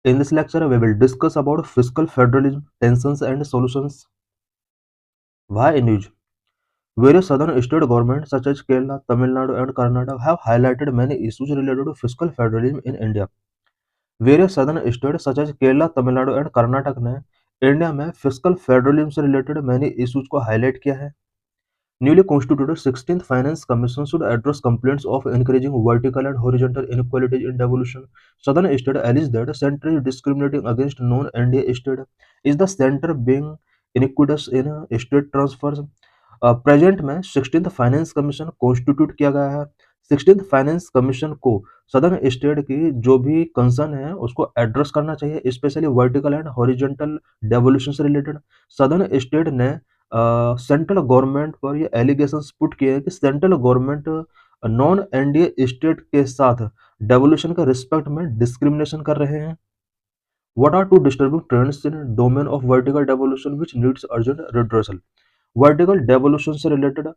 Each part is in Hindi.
In this lecture, we will discuss about fiscal federalism, tensions and solutions. Why in news? Various southern state governments such as Kerala, Tamil Nadu and Karnataka have highlighted many issues related to fiscal federalism in India. Various southern states such as Kerala, Tamil Nadu and Karnataka ने इंडिया में फिस्कल फेडरलिज्म से रिलेटेड मैनी इश्यूज को हाईलाइट किया है. Newly constituted 16th Finance Commission should address complaints of increasing vertical and horizontal inequalities in devolution. Southern state alleged that center is discriminating against non-NDA state. Is the center being iniquitous in state transfers? Present में 16th फाइनेंस कमीशन कॉन्स्टिट्यूट किया गया है. 16th फाइनेंस कमीशन को सदर्न स्टेट की जो भी कंसर्न है उसको एड्रेस करना चाहिए, specially vertical and horizontal devolution से रिलेटेड. सदर्न स्टेट ने सेंट्रल गवर्नमेंट पर ये एलिगेशंस पुट किए हैं कि central government non NDA state के साथ डेवोल्यूशन के रिस्पेक्ट में डिस्क्रिमिनेशन कर रहे हैं. What are two disturbing trends in domain of vertical devolution which needs urgent redressal? Vertical devolution से रिलेटेड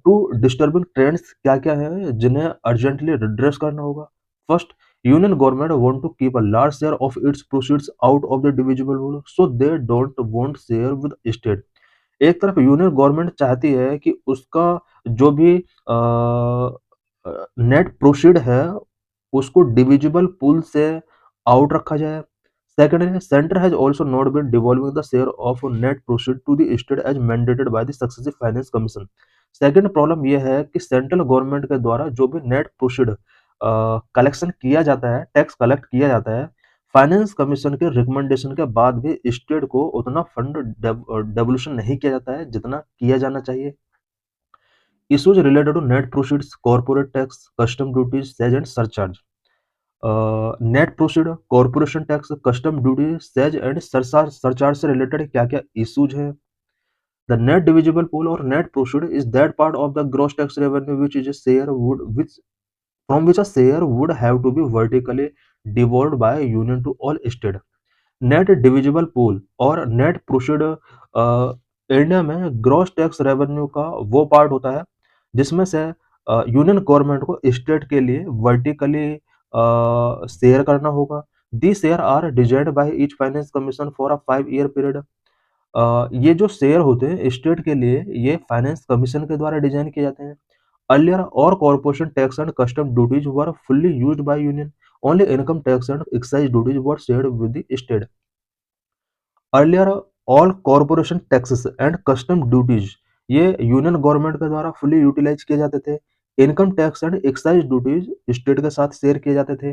टू डिस्टर्बिंग ट्रेंड्स क्या क्या है जिन्हें अर्जेंटली रिड्रेस करना होगा. First, union government want to keep a large share of its proceeds out of the divisible rule so they don't want share with state. एक तरफ यूनियन गवर्नमेंट चाहती है कि उसका जो भी नेट प्रोसीड है उसको डिविजिबल पूल से आउट रखा जाए. Secondly, center has also not been devolving the share of net proceed to the state as mandated by the successive finance commission. Second problem यह है कि सेंट्रल गवर्नमेंट के द्वारा जो भी नेट प्रोसीड कलेक्शन किया जाता है, टैक्स कलेक्ट किया जाता है, फाइनेंस कमीशन के रिकमेंडेशन के बाद भी स्टेट को उतना फंड डेवोल्यूशन नहीं किया जाता है जितना किया जाना चाहिए. Issues related to net proceeds, corporate tax, custom duties, cess and surcharge. Net proceed, corporation tax, custom duty, cess and surcharge से रिलेटेड क्या क्या इश्यूज हैं. द नेट डिविजिबल पूल और net proceed is that part of the gross tax revenue which is a share would which from which a share would have to be vertically devolved by union to all state. Net divisible pool और नेट प्रोसीड इंडिया में ग्रॉस टैक्स रेवेन्यू का वो पार्ट होता है जिसमें से यूनियन गवर्नमेंट को स्टेट के लिए वर्टिकली शेयर करना होगा. The share are designed by each finance commission for a 5-year period. ये जो शेयर होते हैं स्टेट के लिए ये फाइनेंस कमीशन के द्वारा डिजाइन किए जाते हैं. अर्लियर और corporation tax and custom duties were fully used by union. Only income tax and excise duties were shared with the state. Earlier all corporation taxes and custom duties ये यूनियन गवर्नमेंट के द्वारा फुली यूटिलाइज किए जाते थे. Income tax and excise duties state के साथ शेयर किए जाते थे.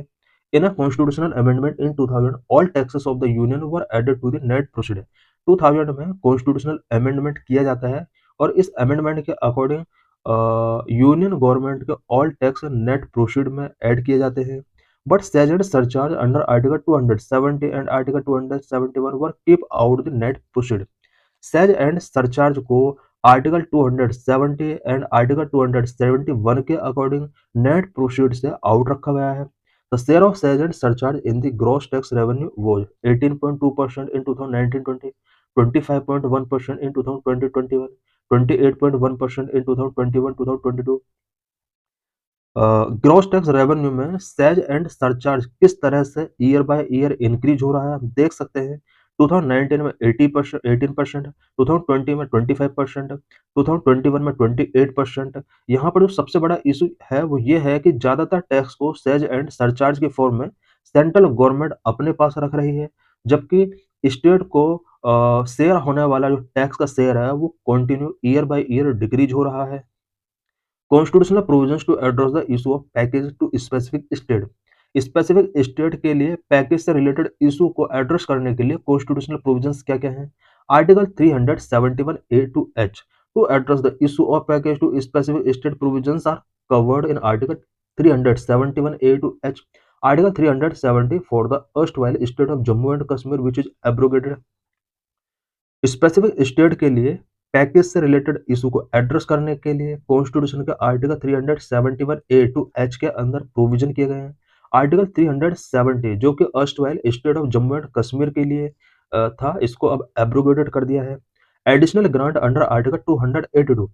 In a constitutional amendment in 2000 all taxes of the union were added to the net proceed. 2000 में कॉन्स्टिट्यूशनल अमेंडमेंट किया जाता है और इस अमेंडमेंट के अकॉर्डिंग यूनियन गवर्नमेंट के ऑल टैक्स नेट प्रोसीड में ऐड किए जाते हैं. But sage and surcharge under Article 270 and Article 271 were keep out the net proceed. Sage and surcharge को Article 270 and Article 271 के अकॉर्डिंग नेट प्रोसीड से आउट रखा गया है. The share of sage and surcharge in the gross tax revenue was 18.2% in 2019-20, 25.1% in 2020-21, 28.1% in 2021-2022. Gross tax revenue में सेज एंड सरचार्ज किस तरह से ईयर बाय ईयर इंक्रीज हो रहा है हम देख सकते हैं. 2019 में 18%, 2020 में 25%, 2021 में 28%. यहाँ पर जो सबसे बड़ा इशू है वो ये है कि ज्यादातर टैक्स को सेज एंड सरचार्ज के फॉर्म में सेंट्रल गवर्नमेंट अपने पास रख रही है जबकि स्टेट को शेयर होने वाला जो टैक्स का शेयर है वो continue year by year decrease हो रहा है. Constitutional provisions to address the issue of package to specific state. Specific state के लिए पैकेज से रिलेटेड इशू को एड्रेस करने के लिए कॉन्स्टिट्यूशनल प्रोविजंस क्या क्या हैं. Article 371 A to H to address the issue of package to specific state provisions are covered in article 371 A to H. Article 370 for the erstwhile state of Jammu and Kashmir which is abrogated. Specific state के लिए पैकेज से रिलेटेड इशू को एड्रेस करने के लिए कॉन्स्टिट्यूशन के आर्टिकल 371 ए टू एच के अंदर प्रोविजन किए गए हैं. आर्टिकल 370 जो कि erstwhile state of Jammu and Kashmir के लिए था इसको अब एब्रोगेटेड कर दिया है. Additional grant under article 282.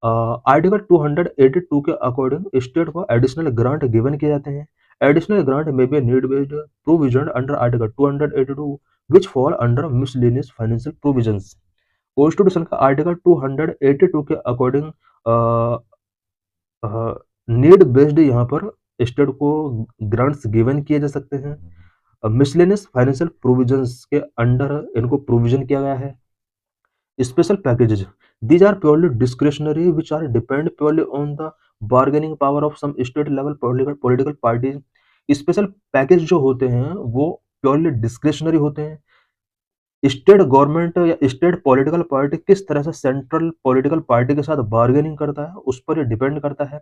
Article 282 के अकॉर्डिंग स्टेट को एडिशनल ग्रांट गिवन किए जाते हैं. Additional grant may be a need-based provision under Article 282, which fall under miscellaneous financial provisions. Constitution का आर्टिकल 282 के अकॉर्डिंग नीड बेस्ड यहाँ पर स्टेट को ग्रांट्स गिवन किए जा सकते हैं। मिसलेनियस फाइनेंशियल प्रोविजंस के अंडर इनको प्रोविजन किया गया है। Special packages, these are purely discretionary, which are depend purely on the bargaining power of some state level political parties. Special package जो होते हैं वो प्योरली डिस्क्रिशनरी होते हैं। स्टेट गवर्नमेंट या स्टेट पॉलिटिकल पार्टी किस तरह से सेंट्रल पॉलिटिकल पार्टी के साथ बार्गेनिंग करता है उस पर ये डिपेंड करता है।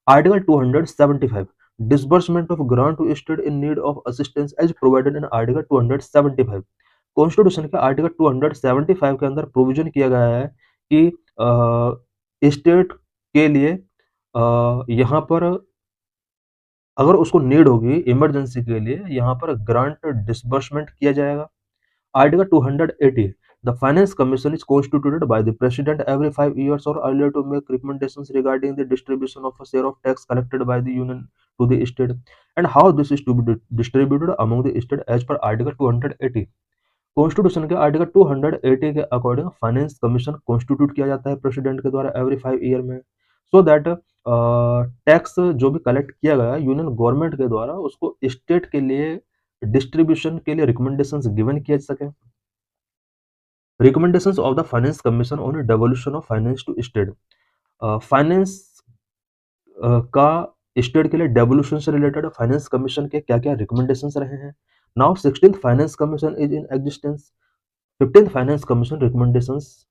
Article 275, disbursement of grant to state in need of assistance as provided in article 275। Constitution के आर्टिकल 275 के अंदर प्रोविजन किया गया है कि स्टेट के लिए यहाँ पर अगर उसको नीड होगी इमरजेंसी के लिए यहाँ पर ग्रांट डिसबर्समेंट किया जाएगा। Article 280, the Finance Commission is constituted by the President every 5 years or earlier to make recommendations regarding the distribution of a share of tax collected by the Union to the state and how this is to be distributed among the state as per Article 280। Constitution के आर्टिकल 280 के अकॉर्डिंग फाइनेंस कमीशन कॉन्स्टिट्यूट किया जाता है प्रेसिडेंट के द्वारा एवरी 5 ईयर में, सो दैट टैक्स जो भी कलेक्ट किया गया यूनियन गवर्नमेंट के द्वारा उसको स्टेट के लिए डिस्ट्रीब्यूशन के लिए रिकमेंडेशंस गिवन किया जा सके। Recommendations of the finance commission on devolution of finance to state. Finance का स्टेट के लिए डेवोल्यूशन से रिलेटेड फाइनेंस कमीशन के क्या क्या रिकमेंडेशंस रहे हैं। Now 16th finance commission is in existence. 15th finance commission recommendations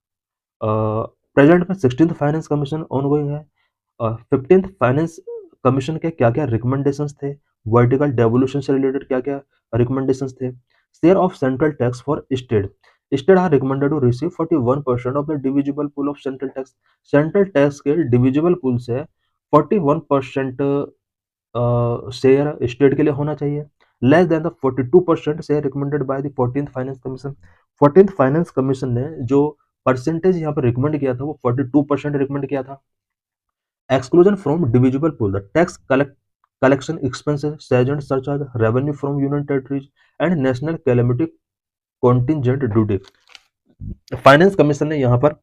present में 16th फाइनेंस कमीशन ऑनगोइंग है। 15th फाइनेंस कमीशन के क्या क्या रिकमेंडेशंस थे, वर्टिकल डेवोल्यूशन से रिलेटेड क्या क्या रिकमेंडेशंस थे। Share of central tax for state, state are recommended to receive 41% of the divisible pool of central tax. Central tax के डिविजिबल पूल से 41% शेयर स्टेट के लिए होना चाहिए, less than the 42% share recommended by the 14th finance commission. 14th finance commission ने जो परसेंटेज यहाँ पर रिकमेंड किया था वो 42% रिकमेंड किया था। Exclusion from divisible pool, the tax collection expenses, sergeant surcharge, revenue from union territories and national calamity contingent duty। Finance commission ने यहाँ पर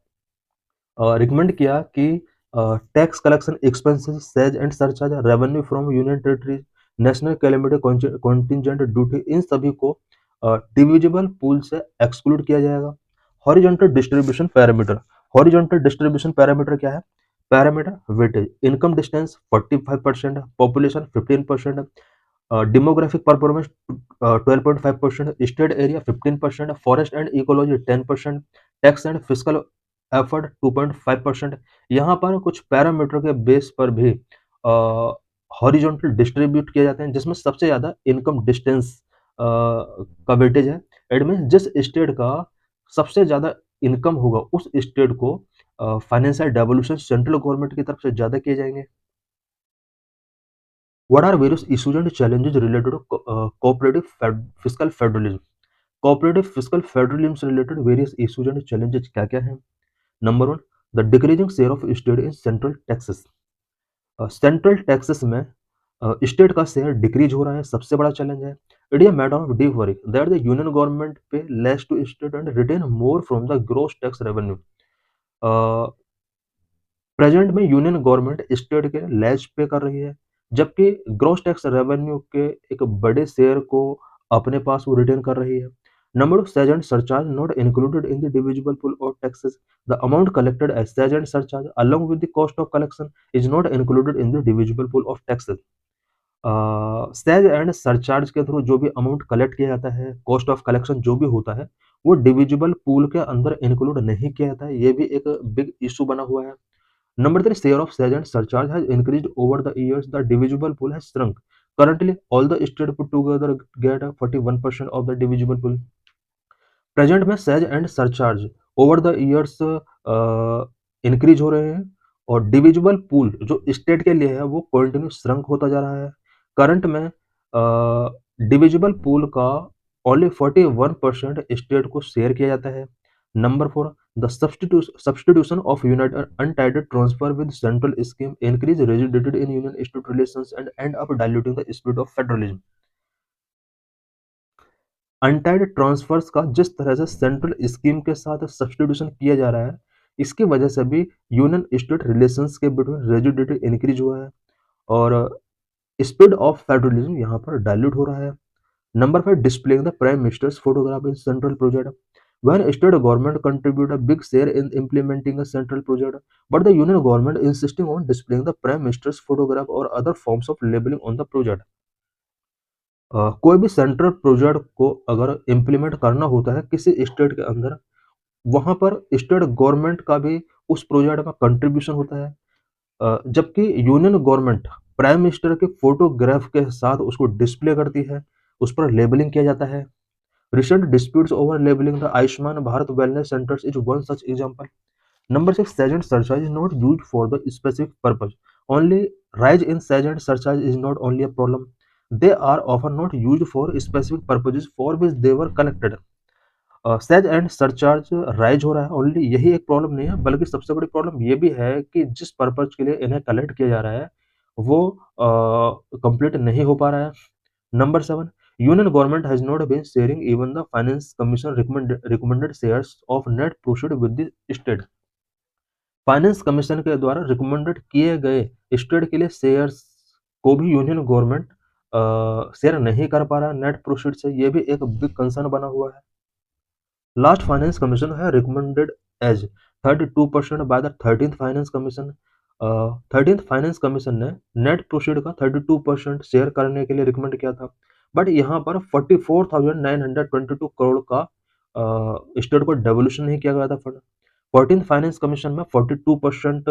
रिकमेंड किया कि tax collection expenses, cess and surcharge, revenue from union territories, national calamity contingent duty, इन सभी को डिविजिबल पूल से एक्सक्लूड किया जाएगा। Horizontal distribution parameter, horizontal distribution parameter क्या है? Parameter weightage, income distance 45%, population 15%, demographic performance 12.5%, state area 15%, forest and ecology 10%, tax and fiscal effort 2.5%। यहाँ पर कुछ पैरामीटर के बेस पर भी हॉरिजॉन्टल डिस्ट्रीब्यूट किए जाते हैं, जिसमें सबसे ज़्यादा इनकम डिस्टेंस का वेटेज है। इट मीन जिस स्टेट का सबसे ज़्यादा इनकम होगा उस स्टेट को फाइनेंशियल डेवोल्यूशन सेंट्रल गवर्नमेंट की तरफ से ज़्यादा किए जाएंगे। What are various issues and challenges related to cooperative fiscal federalism? Cooperative fiscal federalism से related various issues and challenges क्या क्या हैं? Number 1, the decreasing share of state in central taxes। Central taxes में स्टेट का शेयर डिक्रीज हो रहा है, सबसे बड़ा चैलेंज है। It is a matter of deep worry that the union government pay less to state and retain more from the gross tax revenue. Present में यूनियन गवर्नमेंट स्टेट के लेस पे कर रही है, जबकि ग्रॉस टैक्स रेवेन्यू के एक बड़े शेयर को अपने पास वो रिटेन कर रही है। Number of cess and surcharge not included in the divisible pool of taxes. The amount collected as cess and surcharge along with the cost of collection is not included in the divisible pool of taxes। Says and surcharge के थ्रू जो भी अमाउंट कलेक्ट किया जाता है, कॉस्ट ऑफ कलेक्शन जो भी होता है, वो डिविजिबल पूल के अंदर इंक्लूड नहीं किया जाता है। ये भी एक बिग इशू बना हुआ है। Number 3, share of sage and surcharge has increased over the years. The divisible pool has shrunk. Currently, all the states put together get 41% of the divisible pool. Present में sage and surcharge over the years increase हो रहे हैं और divisible pool जो state के लिए है वो continue shrunk होता जा रहा है। Current में divisible pool का only 41% state को share किया जाता है। Number 4, The substitution of united untied transfer with central scheme increase rigidity in union state relations and end up diluting the spirit of federalism. Untied transfers का जिस तरह से सेंट्रल स्कीम के साथ सब्स्टिट्यूशन किया जा रहा है, इसकी वजह से भी यूनियन स्टेट रिलेशंस के बिटवीन रिजिडिटी इंक्रीज हुआ है और स्पीड ऑफ फेडरलिज्म यहाँ पर डायल्यूट हो रहा है. Number 5, displaying the prime minister's photograph in central project. When state government contribute a big share in implementing a central project, but the union government insisting on displaying the prime minister's photograph or other forms of labeling on the project. कोई भी सेंट्रल प्रोजेक्ट को अगर इम्प्लीमेंट करना होता है किसी स्टेट के अंदर, वहां पर स्टेट गवर्नमेंट का भी उस प्रोजेक्ट में कंट्रीब्यूशन होता है, जबकि यूनियन गवर्नमेंट प्राइम मिनिस्टर के फोटोग्राफ के साथ उसको डिस्प्ले करती है, उस पर लेबलिंग किया जाता है. Recent disputes over labeling the Ayushman Bharat Wellness Centers is one such example. Number 6, Sergeant surcharge is not used for the specific purpose. Only rise in sergeant surcharge is not only a problem. They are often not used for specific purposes for which they were collected. Says and surcharge rise हो रहा है, ओनली यही एक प्रॉब्लम नहीं है, बल्कि सबसे बड़ी प्रॉब्लम ये भी है कि जिस पर्पज के लिए इन्हें कलेक्ट किया जा रहा है वो कंप्लीट नहीं हो पा रहा है. Number 7, union government has not been sharing even the finance commission recommended shares of net proceed with the state. Finance commission के द्वारा रिकमेंडेड किए गए स्टेट के लिए शेयर्स को भी यूनियन गवर्नमेंट शेयर नहीं कर पा रहा है नेट प्रोसीड से, ये भी एक बिग कंसर्न बना हुआ है. Last Finance Commission है recommended as 32% by the 13th Finance Commission. 13th Finance Commission ने नेट प्रोसीड का 32% शेयर करने के लिए रिकमेंड किया था, बट यहाँ पर 44,922 करोड़ का स्टेट को डेवोल्यूशन नहीं किया गया था फंड. 14th फाइनेंस कमीशन में 42%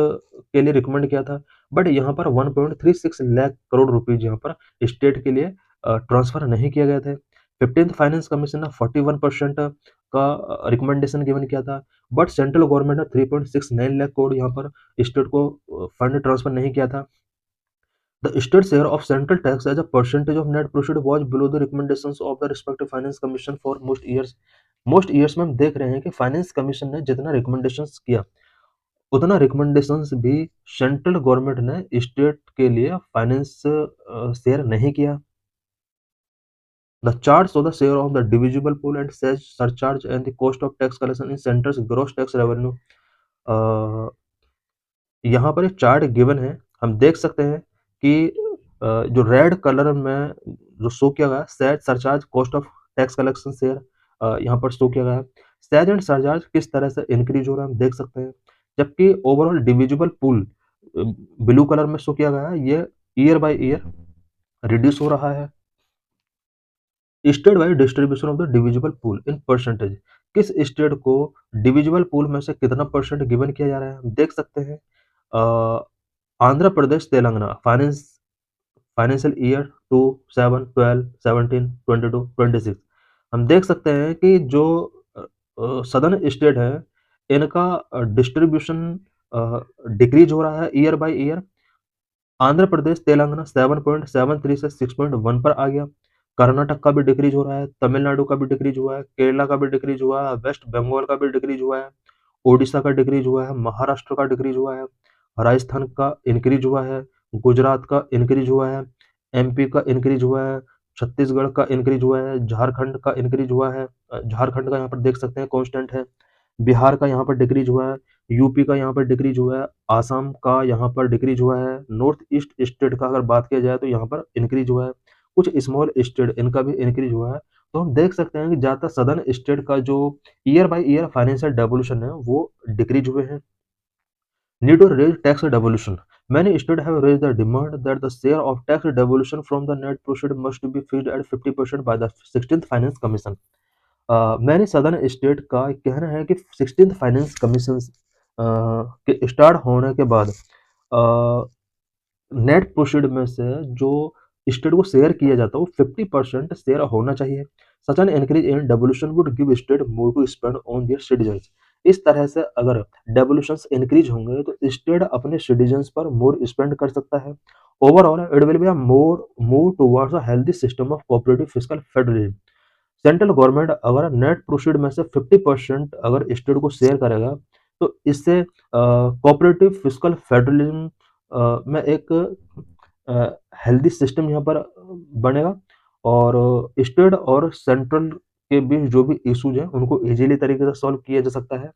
के लिए रिकमेंड किया था, बट यहाँ पर 1.36 लाख करोड़ रुपीज यहाँ पर स्टेट के लिए ट्रांसफर नहीं किए गए थे. 15th फाइनेंस कमीशन ने 41% का रिकमेंडेशन गिवन किया था, बट सेंट्रल गवर्नमेंट ने 3.69 लाख करोड़ यहाँ पर स्टेट को फंड ट्रांसफर नहीं किया था. The state share of central tax as a percentage of net proceed was below the recommendations of the respective finance commission for most years. Most years में हम देख रहे हैं कि फाइनेंस कमीशन ने जितना रिकमेंडेशंस किया उतना रिकमेंडेशंस भी सेंट्रल गवर्नमेंट ने स्टेट के लिए फाइनेंस शेयर नहीं किया. The charts of the share of the divisible pool and sales surcharge and the cost of tax collection in center's gross tax revenue. यहाँ पर एक चार्ट गिवन है, हम देख सकते हैं कि जो रेड कलर में जो शो किया गया says surcharge cost of tax collection share यहाँ पर शो किया गया है. सेज एंड सरचार्ज किस तरह से इंक्रीज हो रहा है हम देख सकते हैं, जबकि overall divisible pool blue colour में शो किया गया है, ये ईयर बाय ईयर रिड्यूस हो रहा है. State wise distribution of the divisible pool in percentage, किस स्टेट को डिविजिबल पूल में से कितना परसेंट गिवन किया जा रहा है हम देख सकते हैं. आंध्र प्रदेश तेलंगाना फाइनेंशियल ईयर 2, 7, 12, 17, 22, 26 हम देख सकते हैं कि जो सदर्न स्टेट है इनका डिस्ट्रीब्यूशन डिक्रीज हो रहा है year by year. Andhra Pradesh Telangana 7.73 से 6.1 पर आ गया. कर्नाटक का भी डिक्रीज हो रहा है, तमिलनाडु का भी डिक्रीज हुआ है, केरला का भी डिक्रीज हुआ है, वेस्ट बंगाल का भी डिक्रीज हुआ है, ओडिशा का डिक्रीज हुआ है, महाराष्ट्र का डिक्रीज हुआ है, राजस्थान का इंक्रीज हुआ है, गुजरात का इंक्रीज हुआ है, एमपी का इंक्रीज हुआ है, छत्तीसगढ़ का इंक्रीज हुआ है, झारखंड का इंक्रीज हुआ है, झारखंड का यहाँ पर देख सकते हैं कांस्टेंट है, बिहार का यहाँ पर डिक्रीज हुआ है, यूपी का यहाँ पर डिक्रीज हुआ है, आसाम का यहाँ पर डिक्रीज हुआ है, नॉर्थ ईस्ट स्टेट का अगर बात किया जाए तो यहाँ पर इंक्रीज हुआ है, कुछ स्मॉल स्टेट इनका भी इंक्रीज हुआ है. तो हम देख सकते हैं कि ज्यादातर सदर्न स्टेट का जो year by year financial devolution है वो डिक्रीज हुए हैं. Need to raise tax devolution, many states have raised the demand that the share of tax devolution from the net proceed must be fixed at 50% by the 16th Finance Commission. मैंने सदर्न स्टेट का कहना है कि 16th फाइनेंस कमीशन के स्टार्ट होने के बाद नेट प्रोसीड में से जो स्टेट को शेयर किया जाता है वो 50% शेयर होना चाहिए. Such an increase in devolution would give state more to spend on their citizens. इस तरह से अगर डेवोल्यूशंस इंक्रीज होंगे तो स्टेट अपने सिटीजन्स पर मोर स्पेंड कर सकता है. Overall it will be a more move towards a healthy system of cooperative fiscal federalism. Central government अगर नेट प्रोसीड में से 50% अगर स्टेट को शेयर करेगा, तो इससे कोऑपरेटिव फिस्कल फेडरलिज्म में एक हेल्दी सिस्टम यहाँ पर बनेगा और स्टेट और सेंट्रल के बीच जो भी इश्यूज हैं उनको इजीली तरीके से सॉल्व किया जा सकता है।